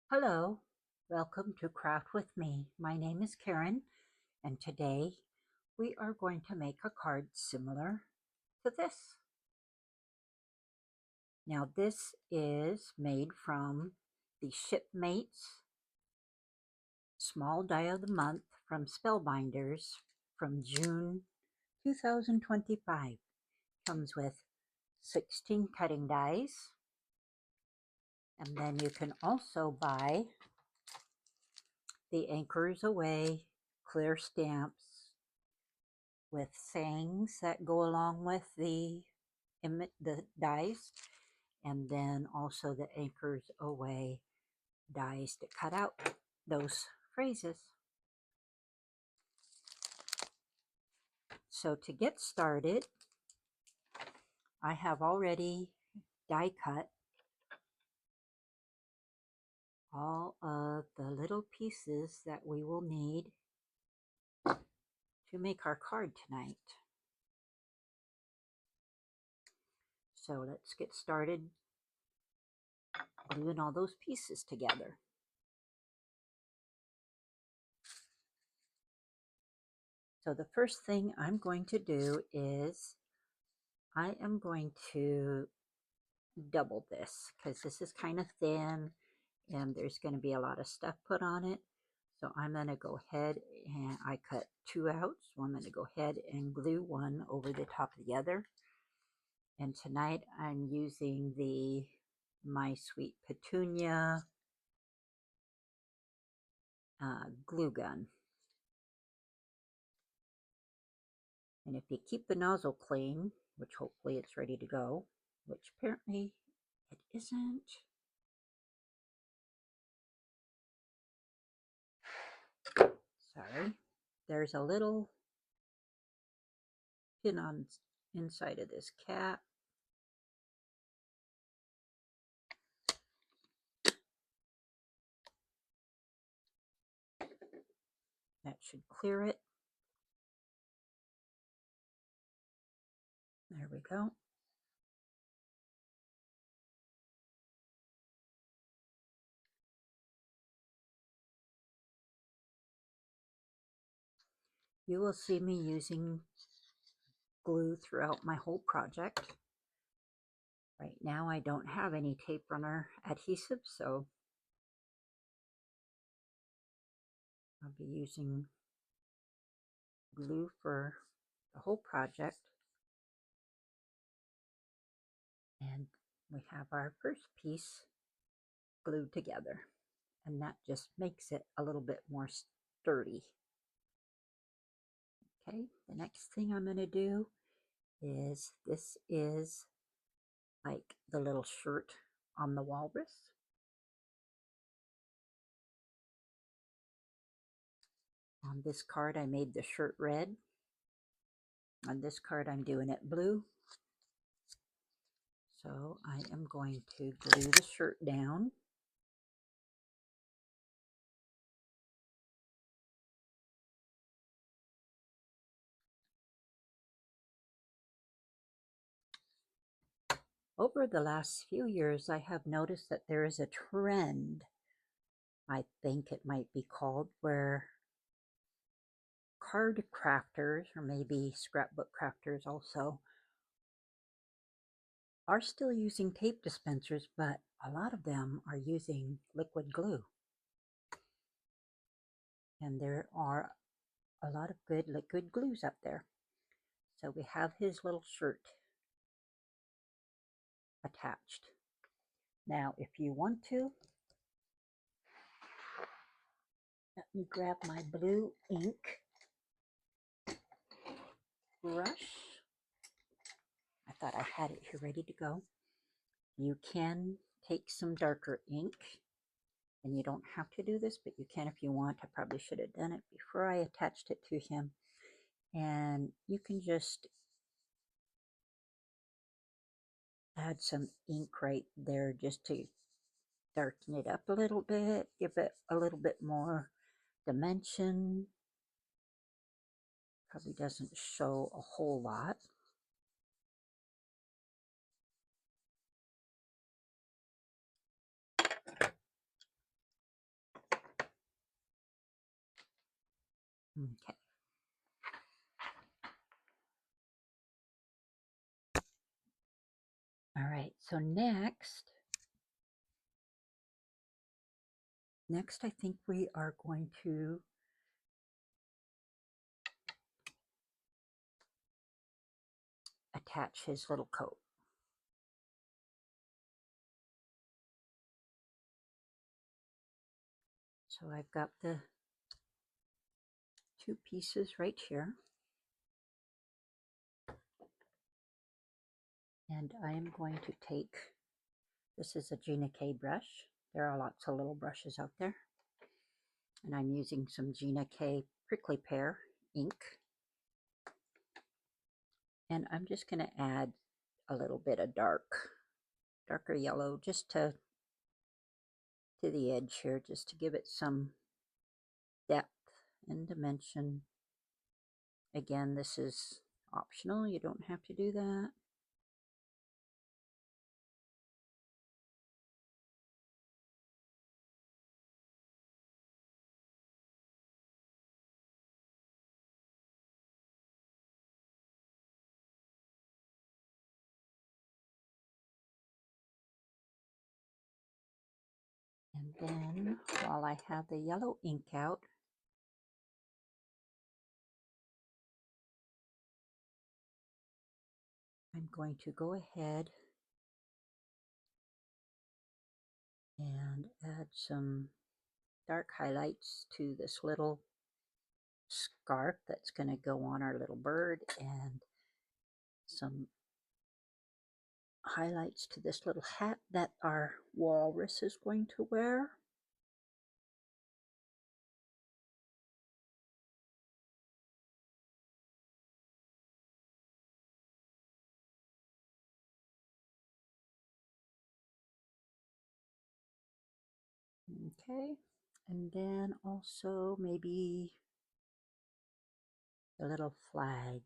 Hello, welcome to Craft with me. My name is Karen, and today we are going to make a card similar to this. Now, this is made from the Shipmates Small Die of the Month from Spellbinders from June 2025. Comes with 16 cutting dies, and then you can also buy the Anchors Away clear stamps with sayings that go along with the dies, and then also the Anchors Away dies to cut out those phrases. So to get started, I have already die cut all of the little pieces that we will need to make our card tonight. So let's get started gluing all those pieces together. So the first thing I'm going to do is I am going to double this because this is kind of thin and there's going to be a lot of stuff put on it. So I'm going to go ahead and I cut two out. So I'm going to go ahead and glue one over the top of the other. And tonight I'm using the My Sweet Petunia glue gun. And if you keep the nozzle clean, which hopefully it's ready to go, which apparently it isn't. Sorry. There's a little pin on inside of this cap. That should clear it. There we go. You will see me using glue throughout my whole project. Right now I don't have any tape runner adhesive, so I'll be using glue for the whole project. And we have our first piece glued together, and that just makes it a little bit more sturdy. Okay, the next thing I'm going to do is this is like the little shirt on the walrus. On this card I made the shirt red. On this card I'm doing it blue. So I am going to glue the shirt down. Over the last few years, I have noticed that there is a trend, I think it might be called, where card crafters, or maybe scrapbook crafters also, are still using tape dispensers, but a lot of them are using liquid glue. And there are a lot of good liquid glues out there. So we have his little shirt attached. Now, if you want to, let me grab my blue ink brush. I thought I had it here ready to go. You can take some darker ink, and you don't have to do this, but you can if you want. I probably should have done it before I attached it to him. And you can just add some ink right there just to darken it up a little bit, give it a little bit more dimension. Probably doesn't show a whole lot. Okay. All right, so next I think we are going to attach his little coat. So I've got the two pieces right here. And I am going to take, this is a Gina K brush. There are lots of little brushes out there. And I'm using some Gina K Prickly Pear ink. And I'm just going to add a little bit of darker yellow just to the edge here, just to give it some depth and dimension. Again, this is optional. You don't have to do that. And then while I have the yellow ink out, I'm going to go ahead and add some dark highlights to this little scarf that's going to go on our little bird, and some highlights to this little hat that our walrus is going to wear. Okay, and then also maybe a little flag.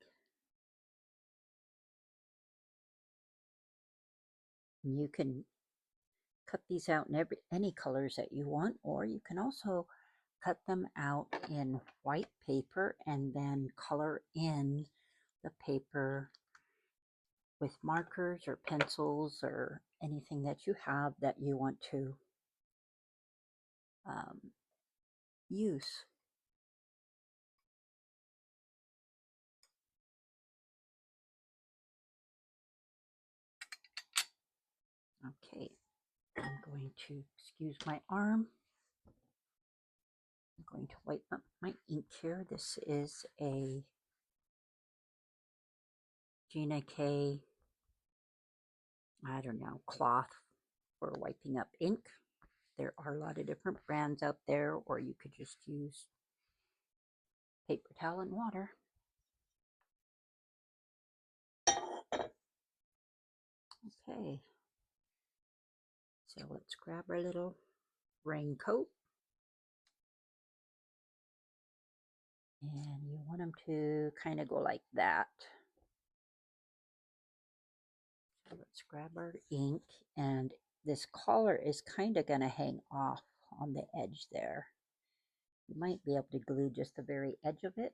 You can cut these out in any colors that you want, or you can also cut them out in white paper and then color in the paper with markers or pencils or anything that you have that you want to use. Okay, I'm going to excuse my arm. I'm going to wipe up my ink here. This is a Gina K, I don't know, cloth for wiping up ink. There are a lot of different brands out there, or you could just use paper towel and water. Okay, so let's grab our little raincoat. And you want them to kind of go like that. So let's grab our ink, and this collar is kind of going to hang off on the edge there. You might be able to glue just the very edge of it.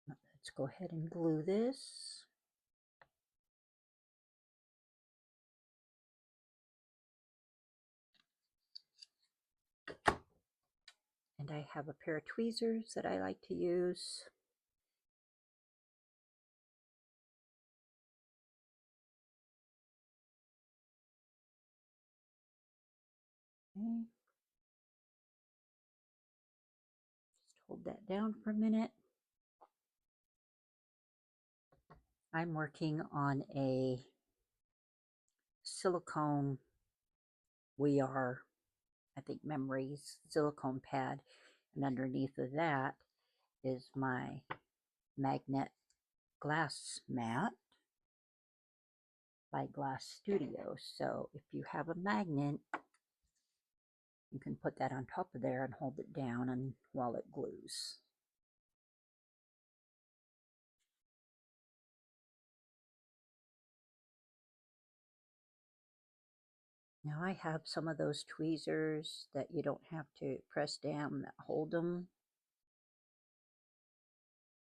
Let's go ahead and glue this. And I have a pair of tweezers that I like to use. Okay. Just hold that down for a minute. I'm working on a silicone I think Memories silicone pad, and underneath of that is my magnet glass mat by Glass Studio. So if you have a magnet, you can put that on top of there and hold it down and while it glues. Now I have some of those tweezers that you don't have to press down that hold them.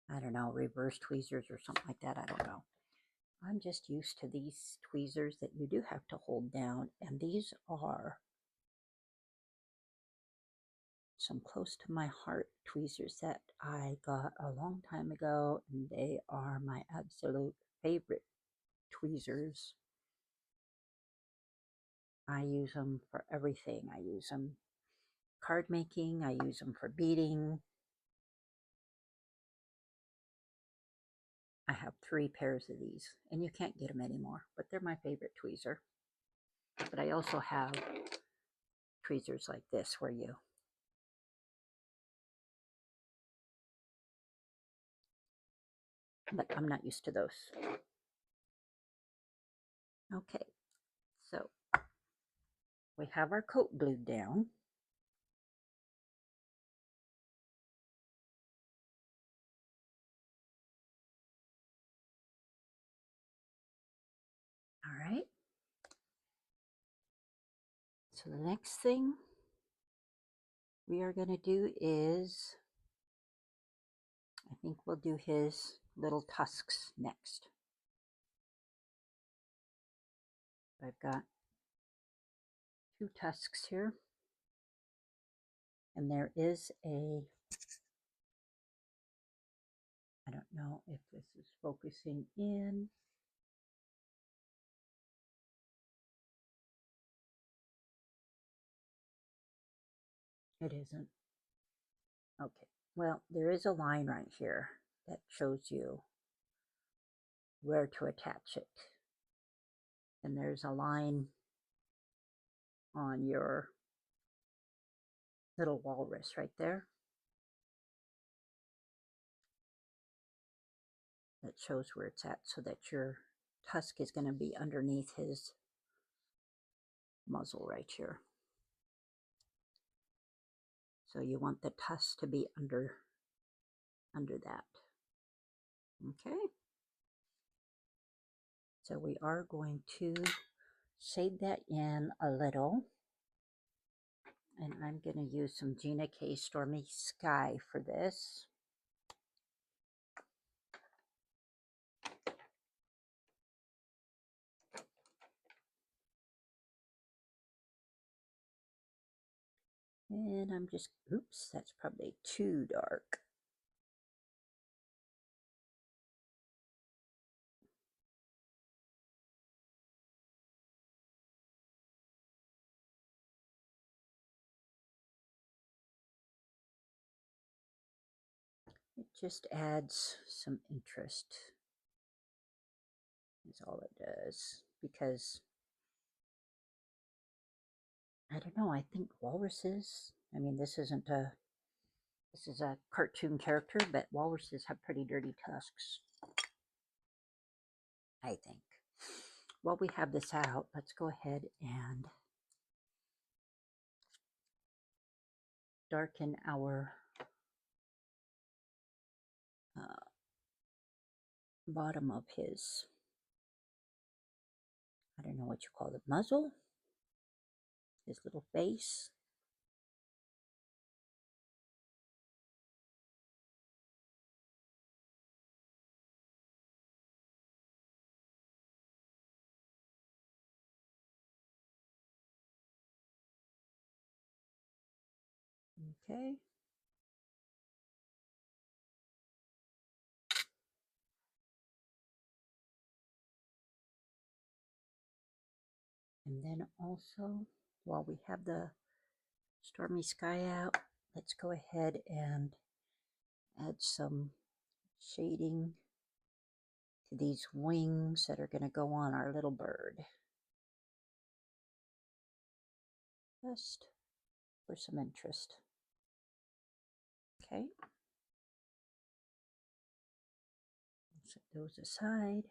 I don't know, reverse tweezers or something like that. I don't know. I'm just used to these tweezers that you do have to hold down, and these are some close to my heart tweezers that I got a long time ago, and they are my absolute favorite tweezers. I use them for everything. I use them card making, I use them for beading. I have 3 pairs of these, and you can't get them anymore, but they're my favorite tweezer. But I also have tweezers like this where you but I'm not used to those. Okay, so we have our coat glued down. All right. So the next thing we are going to do is, I think we'll do his little tusks next. I've got 2 tusks here, and there is a, I don't know if this is focusing in. It isn't. Okay, well, there is a line right here that shows you where to attach it. And there's a line on your little walrus right there that shows where it's at, so that your tusk is going to be underneath his muzzle right here. So you want the tusk to be under that. Okay. So we are going to shade that in a little. And I'm going to use some Gina K Stormy Sky for this. And I'm just, oops, that's probably too dark. It just adds some interest, is all it does. Because, I don't know, I think walruses, I mean, this is a cartoon character, but walruses have pretty dirty tusks, I think. While we have this out, let's go ahead and darken our bottom of his, I don't know what you call it, muzzle, his little face. Okay. And then also, while we have the Stormy Sky out, let's go ahead and add some shading to these wings that are going to go on our little bird. Just for some interest. Okay. Set those aside.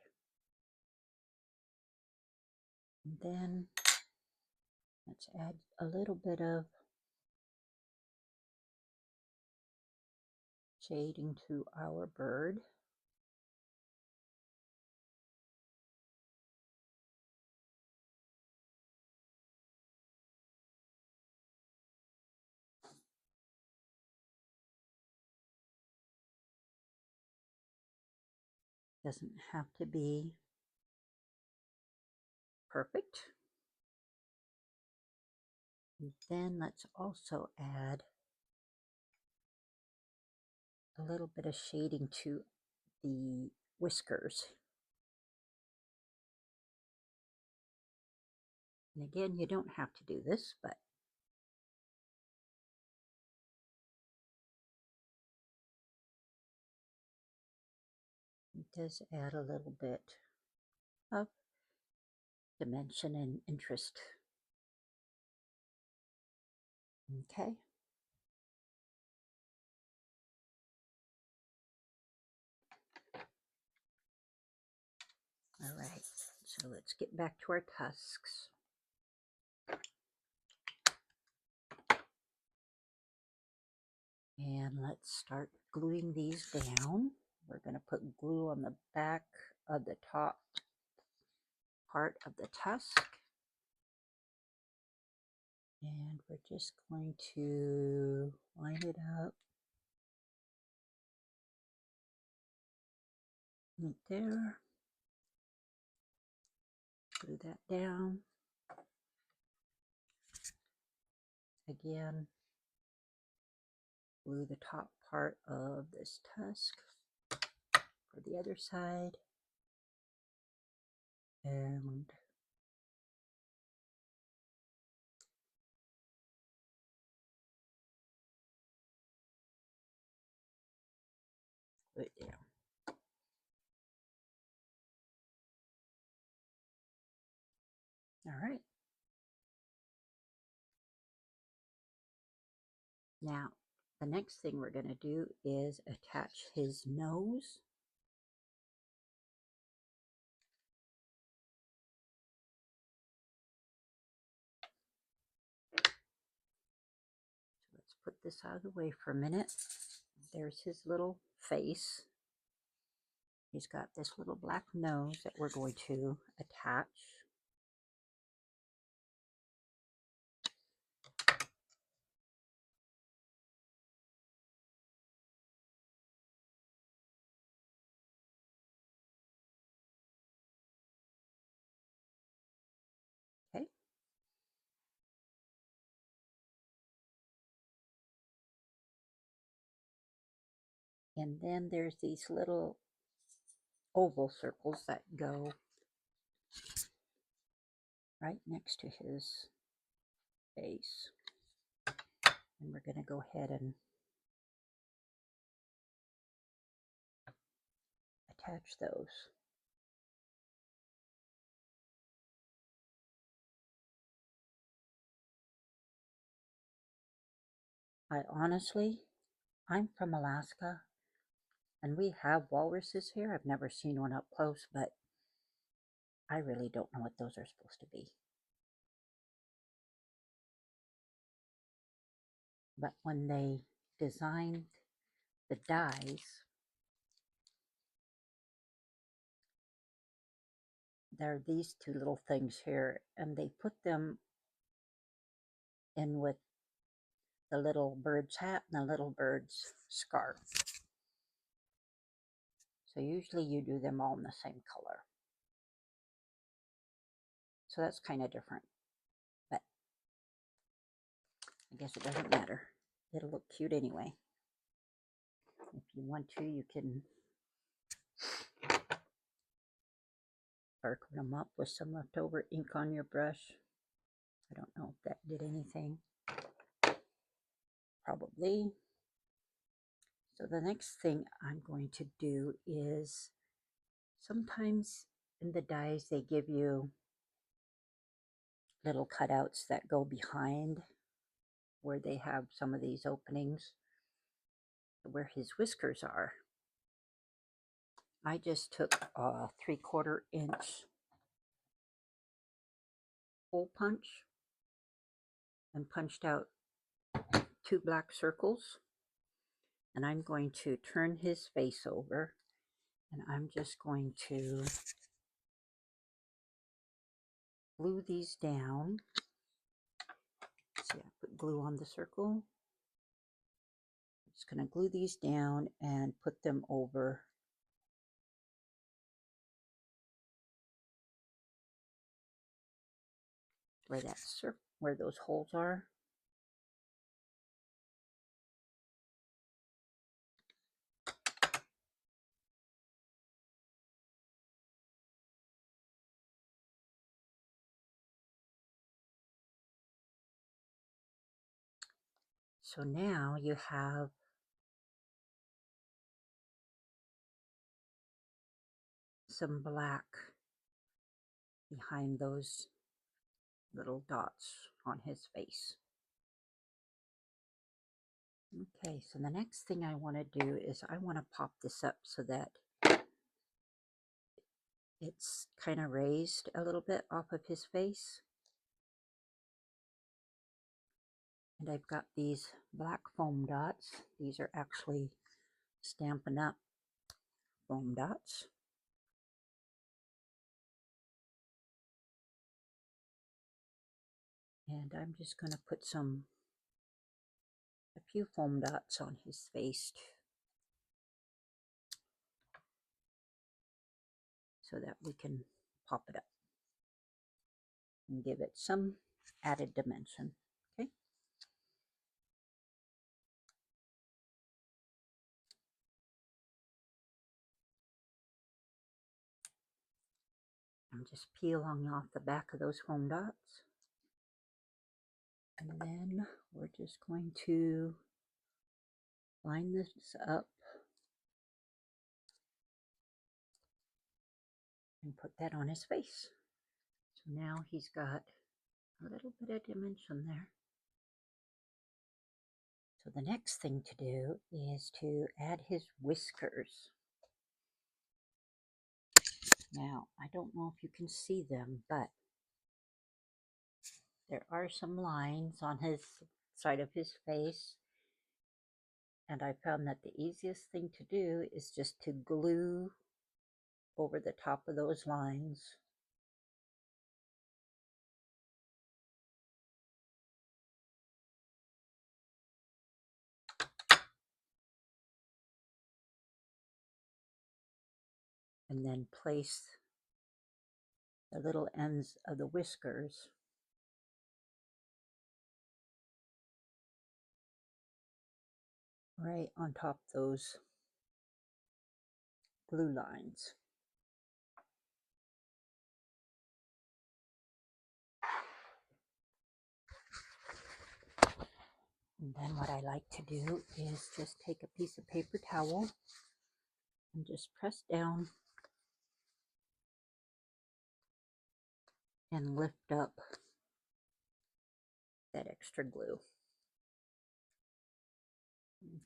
And then let's add a little bit of shading to our bird. Doesn't have to be perfect. And then let's also add a little bit of shading to the whiskers. And again, you don't have to do this, but it does add a little bit of dimension and interest. Okay. All right, so let's get back to our tusks. And let's start gluing these down. We're going to put glue on the back of the top part of the tusk. And we're just going to line it up right there. Glue that down. Again, glue the top part of this tusk for the other side. And glue it down. All right. Now, the next thing we're going to do is attach his nose. So let's put this out of the way for a minute. There's his little face. He's got this little black nose that we're going to attach. Okay. And then there's these little oval circles that go right next to his face. And we're going to go ahead and attach those. I'm from Alaska, and we have walruses here. I've never seen one up close, but I really don't know what those are supposed to be. But when they designed the dies, there are these two little things here, and they put them in with the little bird's hat and the little bird's scarf. So usually you do them all in the same color. So that's kind of different, but I guess it doesn't matter. It'll look cute anyway. If you want to, you can darken them up with some leftover ink on your brush. I don't know if that did anything. Probably. So the next thing I'm going to do is, sometimes in the dies they give you little cutouts that go behind where they have some of these openings where his whiskers are. I just took a 3/4 inch hole punch and punched out 2 black circles, and I'm going to turn his face over, and I'm just going to glue these down. See, I put glue on the circle. I'm just going to glue these down and put them over where those holes are. So now you have some black behind those little dots on his face. Okay, so the next thing I want to do is I want to pop this up so that it's kind of raised a little bit off of his face. And I've got these black foam dots. These are actually Stampin' Up! Foam dots. And I'm just going to put a few foam dots on his face so that we can pop it up and give it some added dimension. Okay. I'm just peeling off the back of those foam dots. And then we're just going to line this up and put that on his face. So now he's got a little bit of dimension there. So the next thing to do is to add his whiskers. Now, I don't know if you can see them, but there are some lines on his side of his face. And I found that the easiest thing to do is just to glue over the top of those lines. And then place the little ends of the whiskers right on top of those glue lines. And then what I like to do is just take a piece of paper towel and just press down and lift up that extra glue.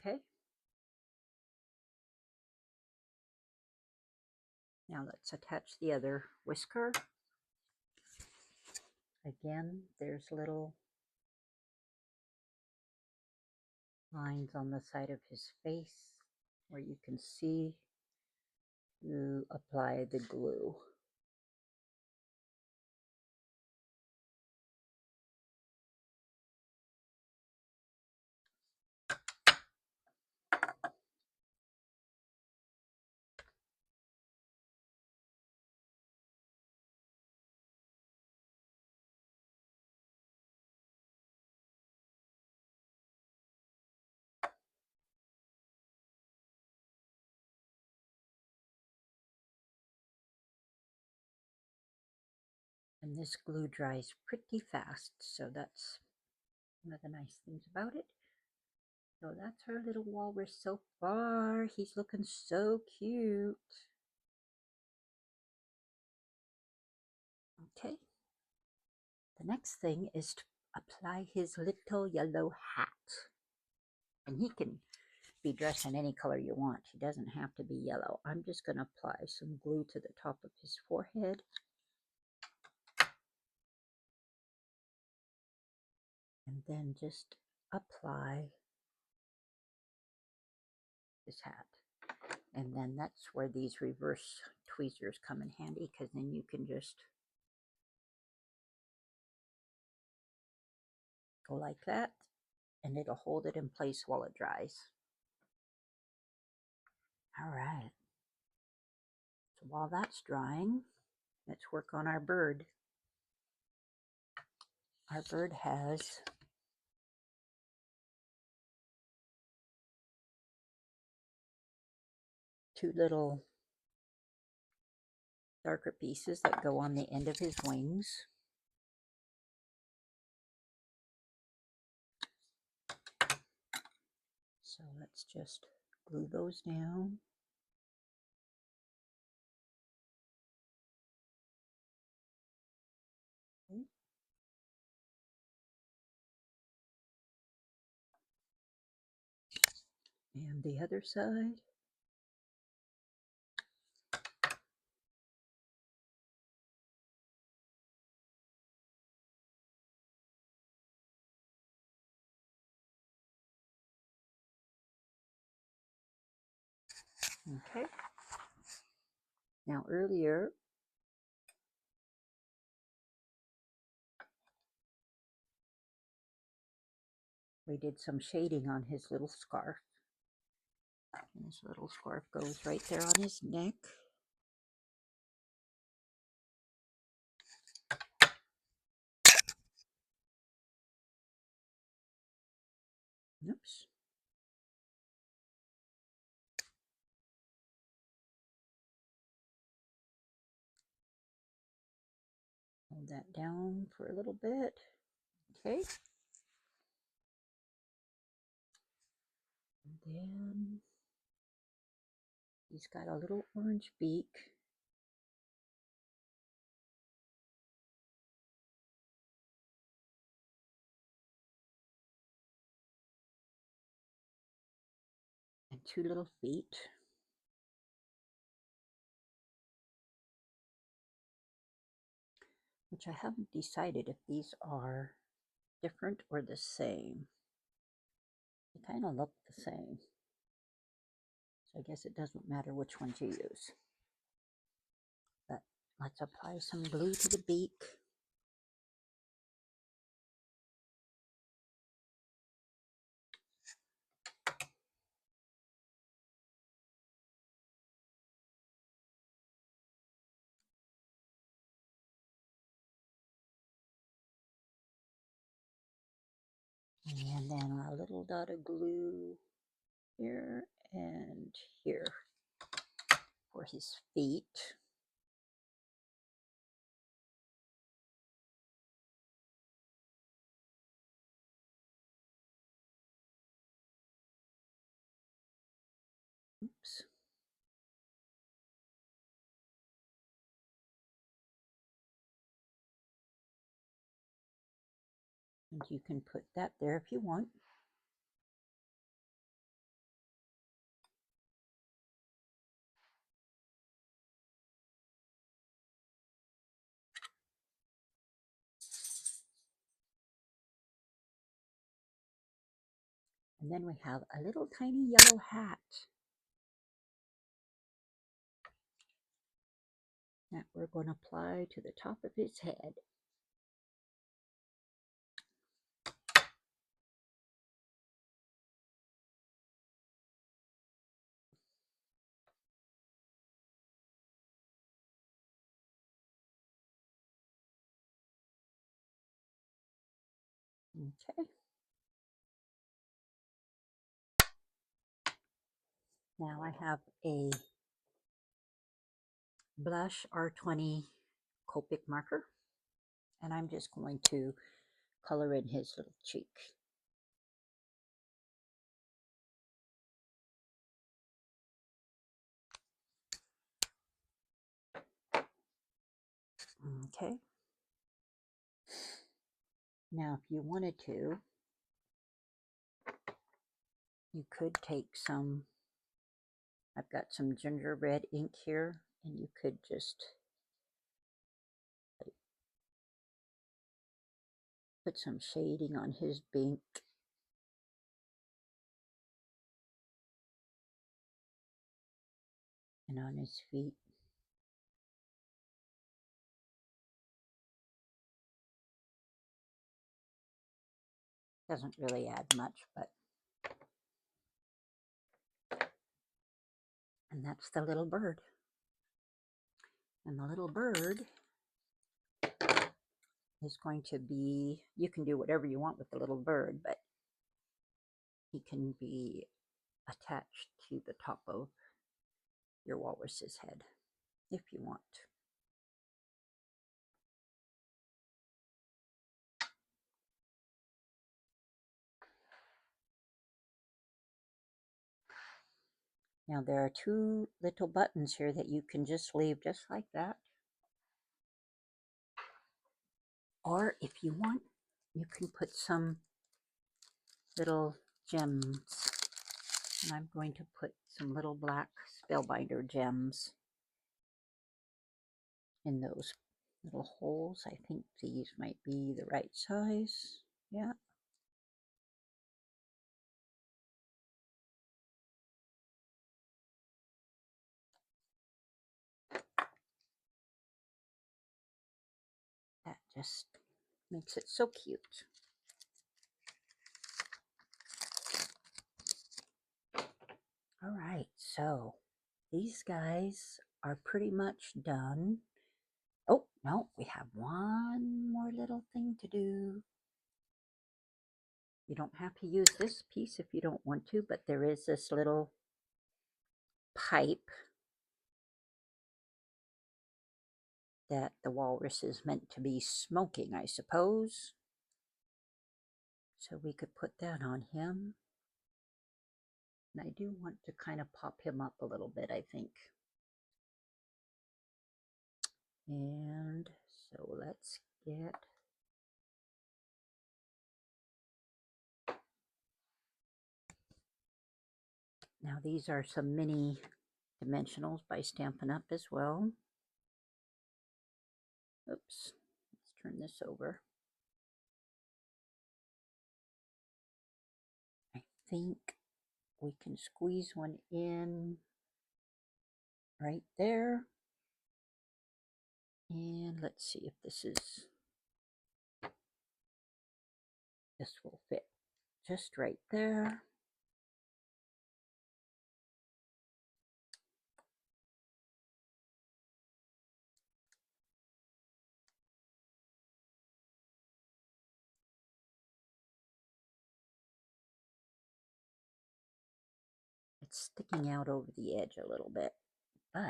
Okay. Now let's attach the other whisker. Again, there's little lines on the side of his face where you can see to apply the glue. And this glue dries pretty fast, so that's one of the nice things about it. So that's our little walrus so far. He's looking so cute. Okay. The next thing is to apply his little yellow hat. And he can be dressed in any color you want. He doesn't have to be yellow. I'm just going to apply some glue to the top of his forehead. And then just apply his hat. And then that's where these reverse tweezers come in handy, because then you can just go like that, and it'll hold it in place while it dries. All right. So while that's drying, let's work on our bird. our bird has two little darker pieces that go on the end of his wings. So let's just glue those down. Okay. And the other side. Okay. Now earlier, we did some shading on his little scarf. And his little scarf goes right there on his neck. Oops. Hold that down for a little bit. Okay. And then he's got a little orange beak. And two little feet. Which I haven't decided if these are different or the same. They kind of look the same. So I guess it doesn't matter which ones you use. But let's apply some glue to the beak. And then a little dot of glue here and here for his feet. Oops. And you can put that there if you want. And then we have a little tiny yellow hat that we're going to apply to the top of his head. Okay. Now I have a blush R20 Copic marker, and I'm just going to color in his little cheek. Okay. Now, if you wanted to, you could take some, I've got some gingerbread ink here, and you could just put some shading on his beak. And on his feet. Doesn't really add much, but. And that's the little bird. And the little bird is going to be, you can do whatever you want with the little bird, but he can be attached to the top of your walrus's head if you want. Now there are two little buttons here that you can just leave just like that. Or if you want, you can put some little gems. And I'm going to put some little black Spellbinder gems in those little holes. I think these might be the right size. Yeah. That just makes it so cute. All right, so these guys are pretty much done. Oh, no, we have one more little thing to do. You don't have to use this piece if you don't want to, but there is this little pipe that the walrus is meant to be smoking, I suppose. So we could put that on him. And I do want to kind of pop him up a little bit, I think. And so let's get... Now these are some mini dimensionals by Stampin' Up! As well. Oops, let's turn this over. I think we can squeeze one in right there. And let's see if this will fit just right there. It's sticking out over the edge a little bit, but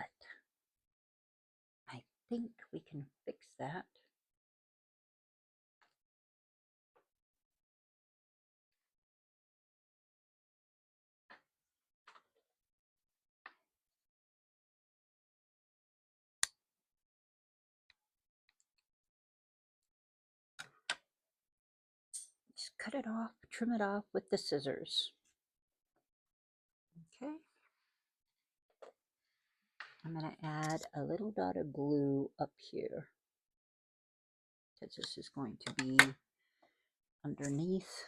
I think we can fix that. Just cut it off, trim it off with the scissors. Okay. I'm going to add a little dot of glue up here, because this is going to be underneath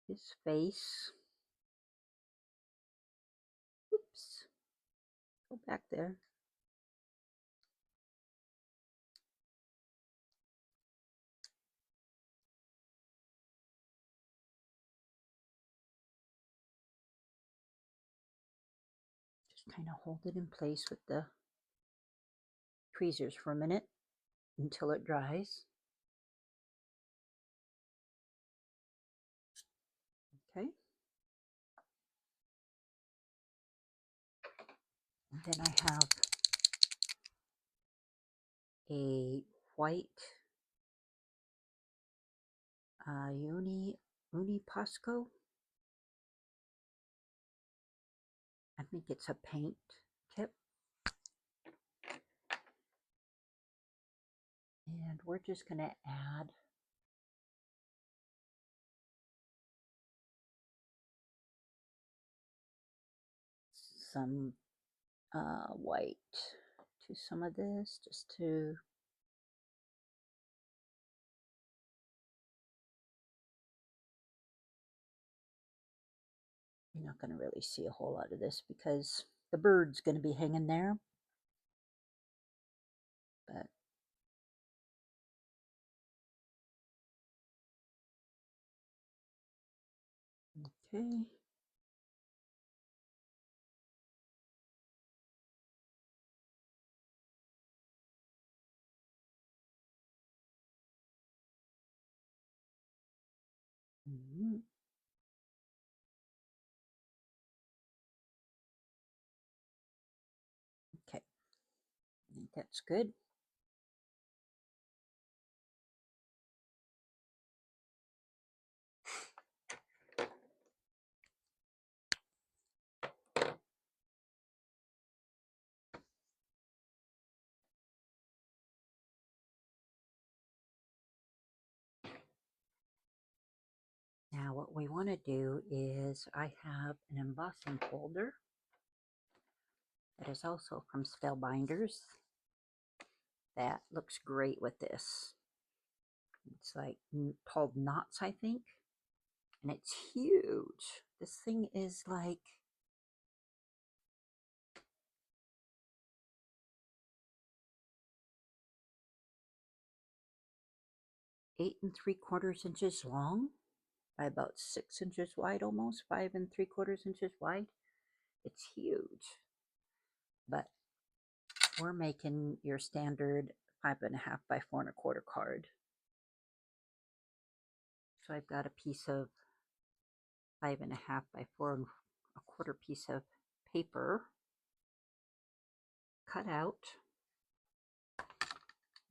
his face. Oops. Go back there. Just kind of hold it in place with the tweezers for a minute until it dries. Okay. And then I have a white Uni Pasco. I think it's a paint tip. And we're just going to add some white to some of this, just to you're not going to really see a whole lot of this because the bird's going to be hanging there. But okay. Mm-hmm. Okay, I think that's good. Now what we want to do is I have an embossing folder that is also from Spellbinders that looks great with this. It's like called Knots, I think, and it's huge. This thing is like 8 3/4 inches long by about 6 inches wide, almost 5 3/4 inches wide. It's huge, but we're making your standard 5.5 by 4 1/4 card. So I've got a piece of 5.5 by 4 1/4 piece of paper cut out,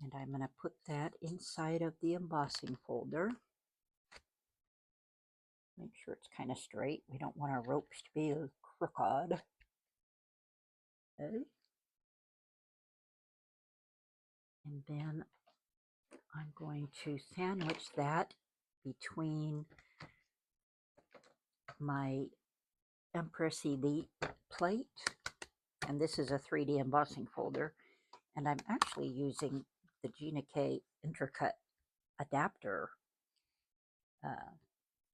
and I'm going to put that inside of the embossing folder. Make sure it's kind of straight. We don't want our ropes to be crooked. Okay. And then I'm going to sandwich that between my Empress Elite plate, and this is a 3D embossing folder, and I'm actually using the Gina K Intercut adapter.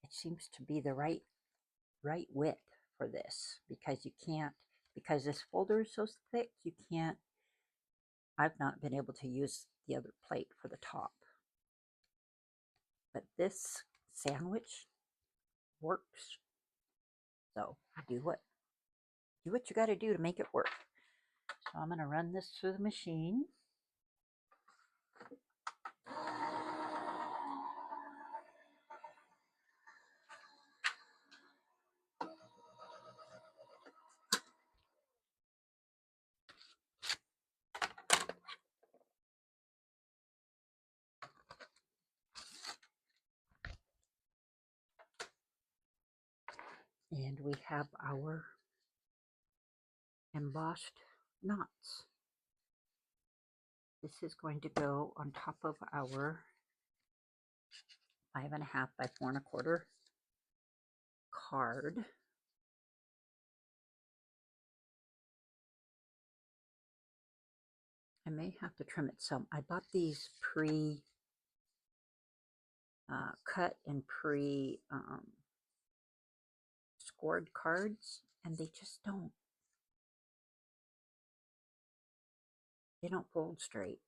It seems to be the right width for this, because you can't, because this folder is so thick, you can't, I've not been able to use the other plate for the top. But this sandwich works. So do what you got to do to make it work. So I'm going to run this through the machine. And we have our embossed knots. This is going to go on top of our 5.5 by 4 1/4 card. I may have to trim it some. I bought these cut and scored cards, and they just they don't fold straight.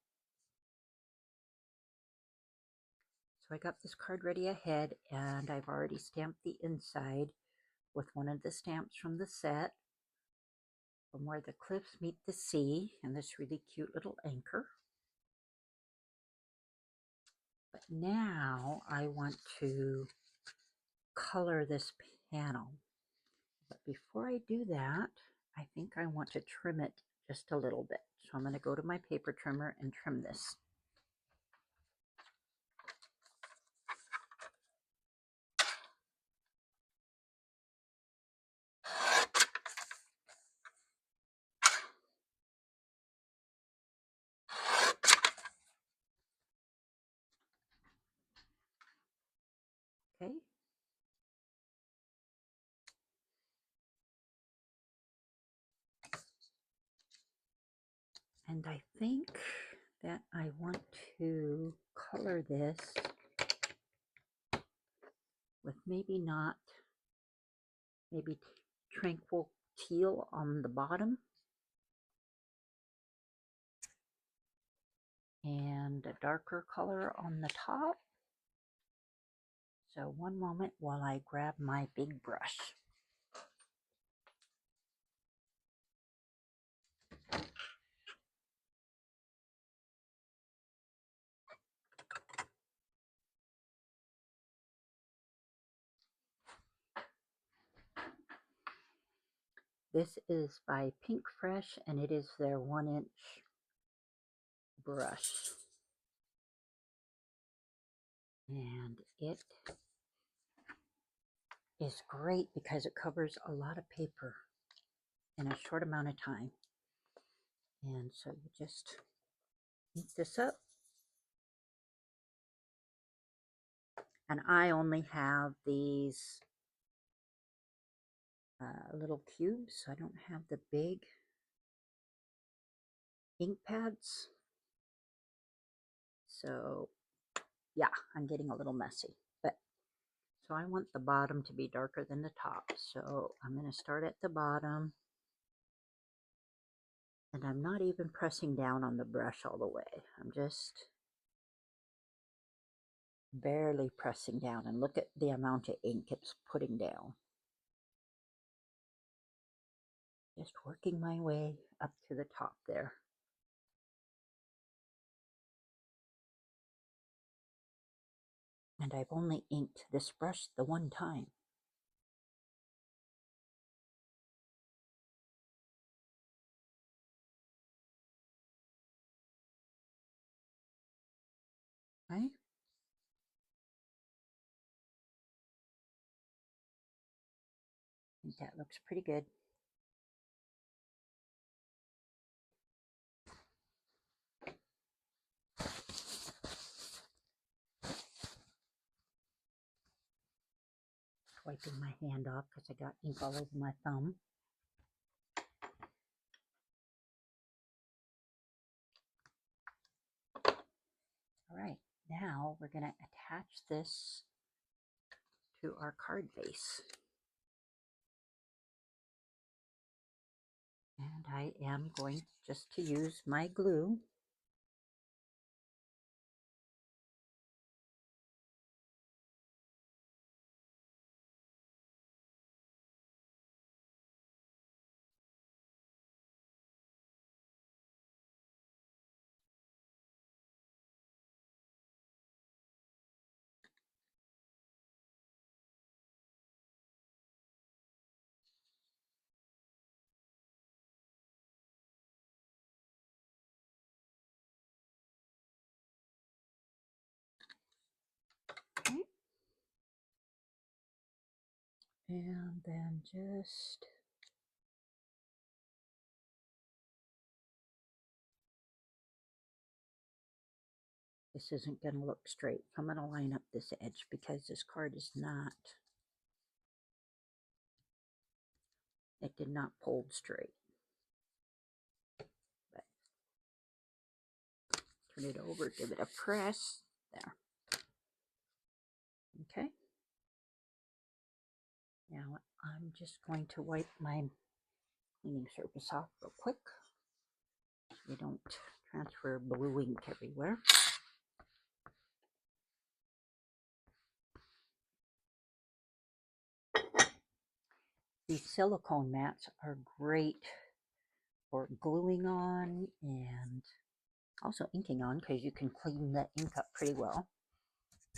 So I got this card ready ahead, and I've already stamped the inside with one of the stamps from the set, From Where the Cliffs Meet the Sea, and this really cute little anchor. But now I want to color this panel. But before I do that, I think I want to trim it just a little bit. So I'm going to go to my paper trimmer and trim this. Okay. And I think that I want to color this with maybe tranquil teal on the bottom and a darker color on the top. So one moment while I grab my big brush. This is by Pink Fresh, and it is their 1-inch brush. And it is great because it covers a lot of paper in a short amount of time. And so you just ink this up. And I only have these little cubes. I don't have the big ink pads. So yeah, I'm getting a little messy. But so I want the bottom to be darker than the top. So I'm going to start at the bottom. And I'm not even pressing down on the brush all the way. I'm just barely pressing down. And look at the amount of ink it's putting down. Just working my way up to the top there. And I've only inked this brush the one time. Okay. I think that looks pretty good. Wiping my hand off because I got ink all over my thumb. All right, now we're going to attach this to our card base. And I am going just to use my glue. Okay. And then just this isn't going to look straight. I'm going to line up this edge because this card is not, it did not fold straight. But turn it over, give it a press. There. Okay. Now I'm just going to wipe my cleaning surface off real quick so we don't transfer blue ink everywhere. These silicone mats are great for gluing on and also inking on because you can clean the ink up pretty well.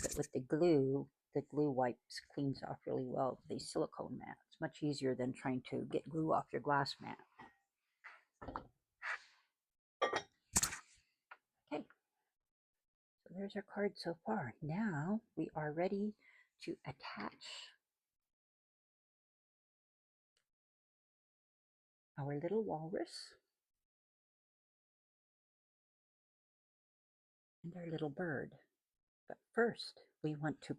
But with the glue wipes cleans off really well. These silicone mats, much easier than trying to get glue off your glass mat. Okay, so there's our card so far. Now we are ready to attach our little walrus and our little bird. But first we want to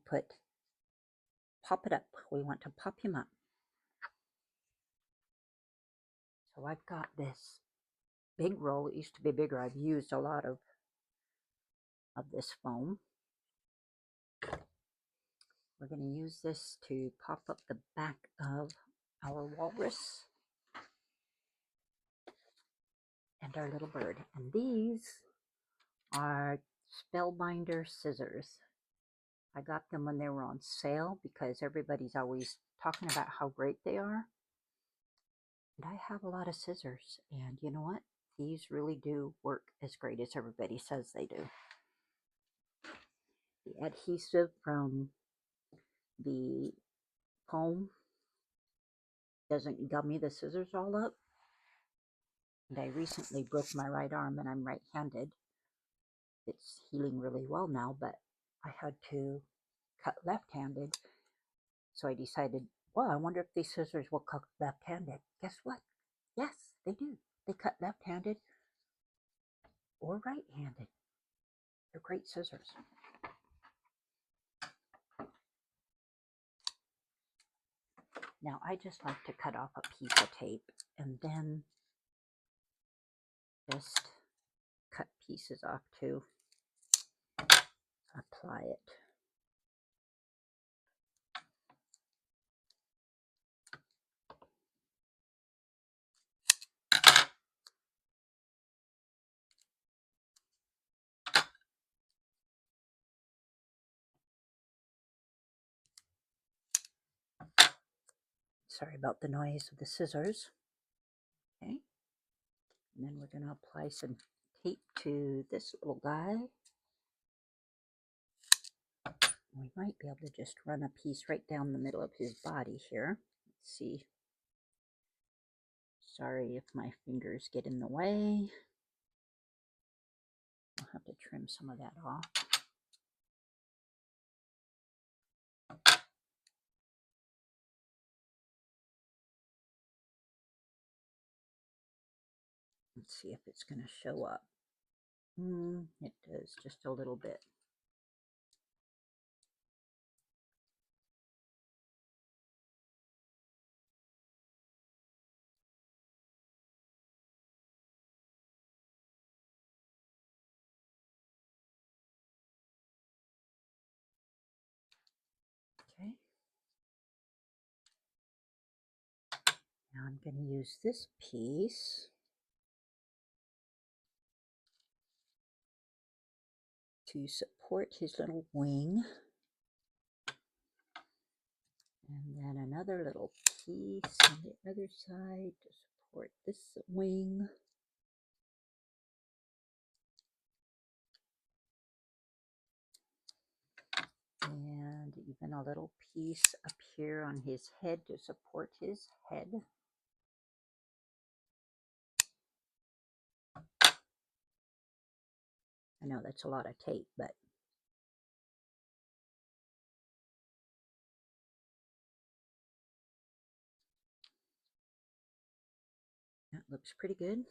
pop it up. We want to pop him up. So I've got this big roll. It used to be bigger. I've used a lot of this foam. We're going to use this to pop up the back of our walrus and our little bird. And these are Spellbinder scissors. I got them when they were on sale because everybody's always talking about how great they are. And I have a lot of scissors, and you know what? These really do work as great as everybody says they do. The adhesive from the foam doesn't gummy the scissors all up. And I recently broke my right arm and I'm right-handed. It's healing really well now, but I had to cut left-handed. So I decided, well, I wonder if these scissors will cut left-handed. Guess what? Yes, they do. They cut left-handed or right-handed. They're great scissors. Now I just like to cut off a piece of tape and then just cut pieces off to apply it. Sorry about the noise of the scissors. Okay. And then we're going to apply some tape to this little guy. We might be able to just run a piece right down the middle of his body here. Let's see. Sorry if my fingers get in the way. I'll have to trim some of that off. Let's see if it's going to show up. It does, just a little bit. Okay. Now I'm going to use this piece to support his little wing. And then another little piece on the other side to support this wing. And even a little piece up here on his head to support his head. I know that's a lot of tape, but that looks pretty good.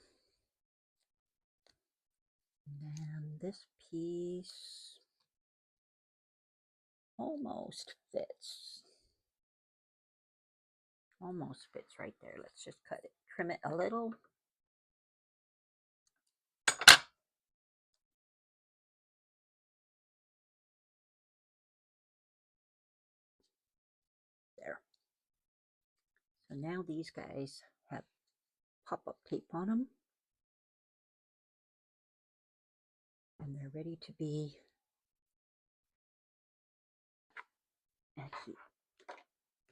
And then this piece almost fits. Almost fits right there. Let's just cut it, trim it a little. There. So now these guys have pop-up tape on them. And they're ready to be adhered.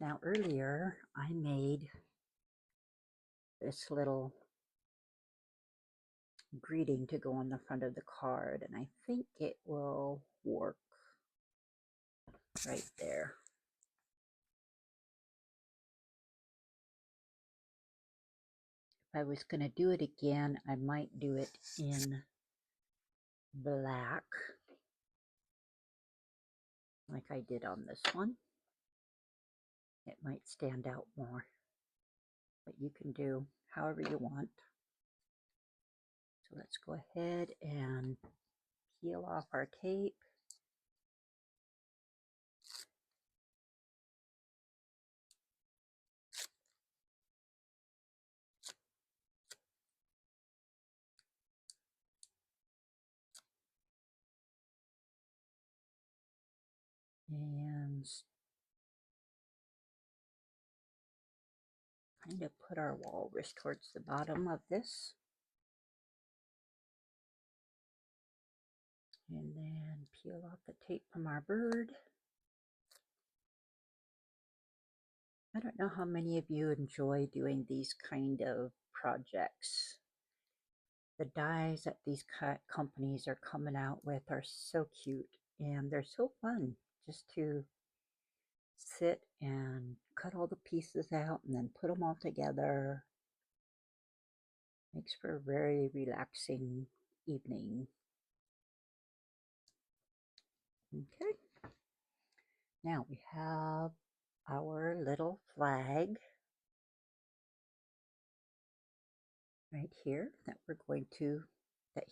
Now earlier I made this little greeting to go on the front of the card, and I think it will work right there. If I was going to do it again, I might do it in black like I did on this one. It might stand out more, but you can do however you want. So let's go ahead and peel off our tape. And kind of put our walrus towards the bottom of this. And then peel off the tape from our bird. I don't know how many of you enjoy doing these kind of projects. The dies that these companies are coming out with are so cute and they're so fun just to sit and cut all the pieces out and then put them all together. Makes for a very relaxing evening. Okay. Now we have our little flag right here that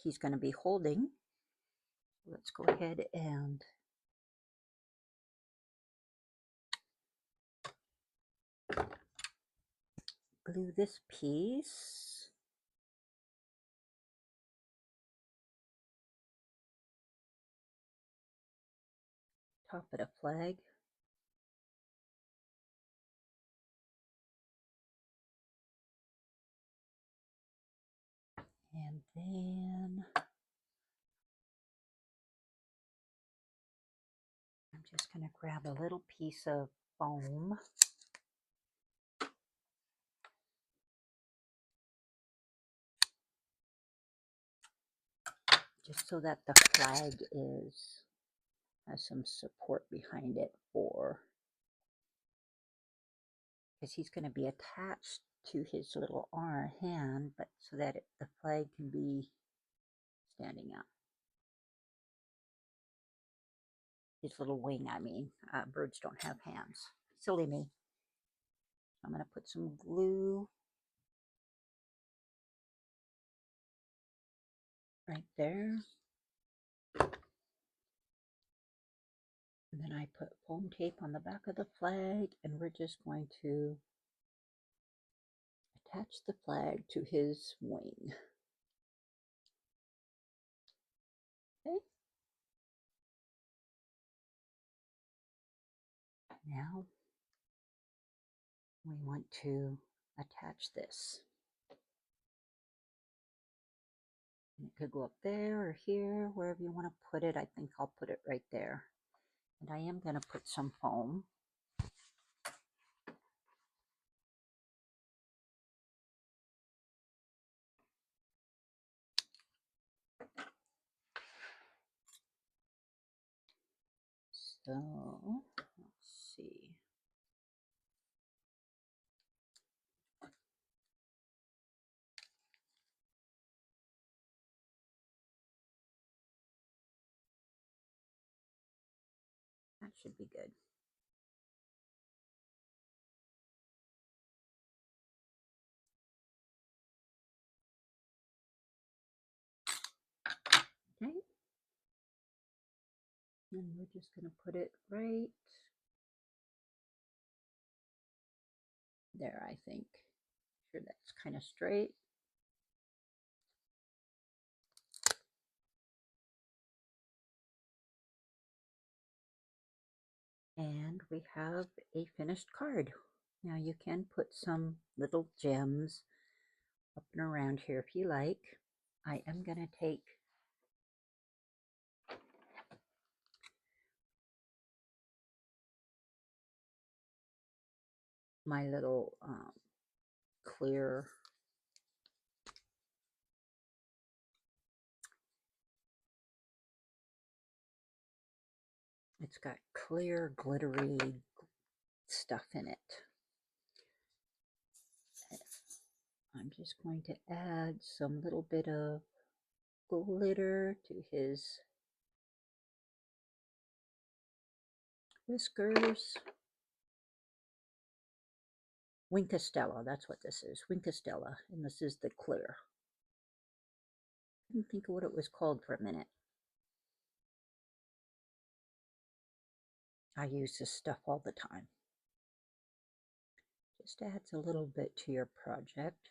he's going to be holding. Let's go ahead and glue this piece. Top of the flag. And then I'm just going to grab a little piece of foam. Just so that the flag has some support behind it because he's going to be attached to his little hand, but so that the flag can be standing up. His little wing, I mean. Birds don't have hands. Silly me. I'm going to put some glue right there. And then I put foam tape on the back of the flag, and we're just going to attach the flag to his wing. Okay. Now we want to attach this. And it could go up there or here, wherever you want to put it. I think I'll put it right there. And I am going to put some foam. So, let's see. That should be good. Okay. And we're just going to put it right there, I think. Sure that's kind of straight. And we have a finished card. Now you can put some little gems up and around here if you like. I am going to take my little clear it's got clear glittery stuff in it. I'm just going to add some little bit of glitter to his whiskers. Winkastella, that's what this is. Winkastella, and this is the clear. I didn't think of what it was called for a minute. I use this stuff all the time. Just adds a little bit to your project.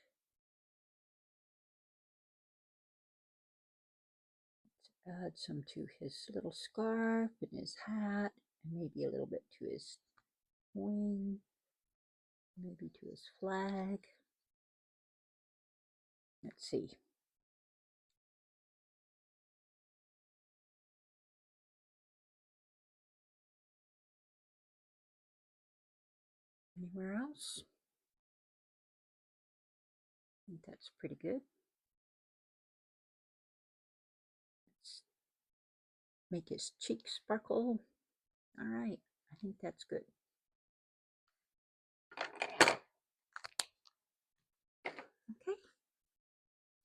Let's add some to his little scarf and his hat, and maybe a little bit to his wing, maybe to his flag. Let's see. Anywhere else? I think that's pretty good. Let's make his cheeks sparkle. All right, I think that's good. Okay,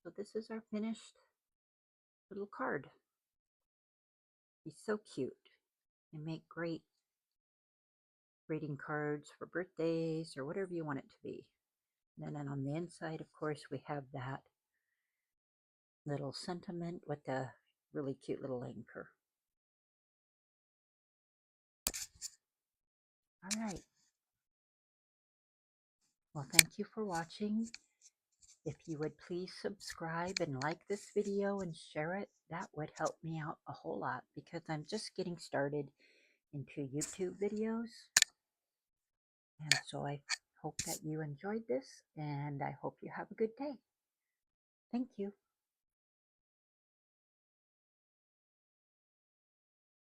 so this is our finished little card. He's so cute. They make great greeting cards for birthdays or whatever you want it to be. And then on the inside, of course, we have that little sentiment with the really cute little anchor. All right. Well, thank you for watching. If you would please subscribe and like this video and share it, that would help me out a whole lot because I'm just getting started into YouTube videos. And so I hope that you enjoyed this, and I hope you have a good day. Thank you.